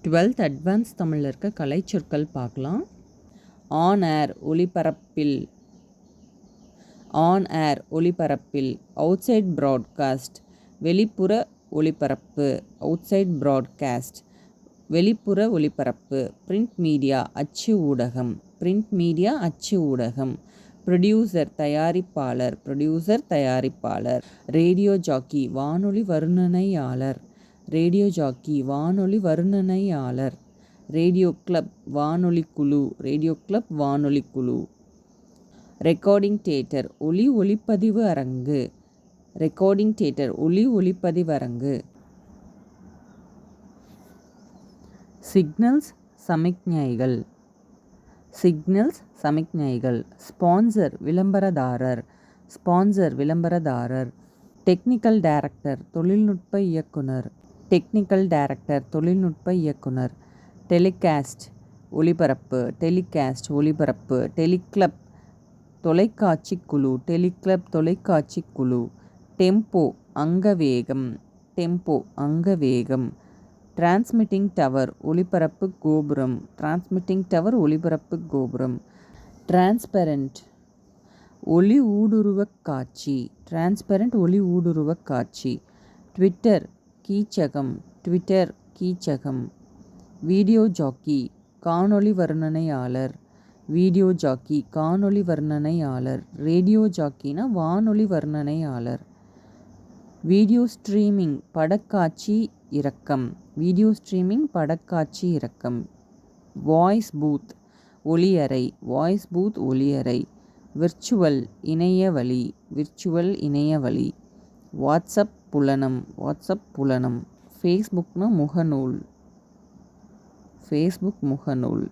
12th advance தமிழில் இருக்க கலைச்சொற்கள் பார்க்கலாம். ஆன் ஏர் ஒளிபரப்பில், ஆன் ஏர் ஒளிபரப்பில். அவுட்சைட் ப்ராட்காஸ்ட் வெளிப்புற ஒளிபரப்பு, அவுட்சைட் ப்ராட்காஸ்ட் வெளிப்புற ஒளிபரப்பு. பிரிண்ட் மீடியா அச்சு ஊடகம், பிரிண்ட் மீடியா அச்சு ஊடகம். ப்ரொடியூசர் தயாரிப்பாளர், ப்ரொடியூசர் தயாரிப்பாளர். ரேடியோ ஜாக்கி வானொலி வர்ணனையாளர், ரேடியோ ஜாக்கி வானொலி வர்ணனையாளர். ரேடியோ கிளப் வானொலி குழு, ரேடியோ கிளப் வானொலி குழு. ரெக்கார்டிங் தியேட்டர் ஒலி ஒளிப்பதிவு அரங்கு, ரெக்கார்டிங் தியேட்டர் ஒலி ஒளிப்பதிவு அரங்கு. சிக்னல்ஸ் சமிக்ஞைகள், சிக்னல்ஸ் சமிக்ஞைகள். ஸ்பான்சர் விளம்பரதாரர், ஸ்பான்சர் விளம்பரதாரர். டெக்னிக்கல் டைரக்டர் தொழில்நுட்ப இயக்குனர், டெக்னிக்கல் டைரக்டர் தொழில்நுட்ப இயக்குனர். டெலிகாஸ்ட் ஒளிபரப்பு, டெலிகாஸ்ட் ஒளிபரப்பு. டெலிகிளப் தொலைக்காட்சி குழு, டெலிகிளப் தொலைக்காட்சி குழு. டெம்போ அங்கவேகம், டெம்போ அங்கவேகம். டிரான்ஸ்மிட்டிங் டவர் ஒளிபரப்பு கோபுரம், டிரான்ஸ்மிட்டிங் டவர் ஒளிபரப்பு கோபுரம். டிரான்ஸ்பெரண்ட் ஒளி ஊடுருவக் காட்சி, டிரான்ஸ்பெரண்ட் ஒளி ஊடுருவக் காட்சி. ட்விட்டர் கீச்சகம், ட்விட்டர் கீச்சகம். வீடியோ ஜாக்கி காணொளி வர்ணனையாளர், வீடியோ ஜாக்கி காணொளி வர்ணனையாளர். ரேடியோ ஜாக்கினா வானொலி வர்ணனையாளர். வீடியோ ஸ்ட்ரீமிங் படக்காட்சி இறக்கம், வீடியோ ஸ்ட்ரீமிங் படக்காட்சி இறக்கம். வாய்ஸ் பூத் ஒலியறை, வாய்ஸ் பூத் ஒலியறை. விர்ச்சுவல் இணையவழி, விர்ச்சுவல் இணையவழி. வாட்ஸ்அப் புலனம், வாட்ஸ்அப் புலனம். ஃபேஸ்புக்னா முகநூல், ஃபேஸ்புக் முகநூல்.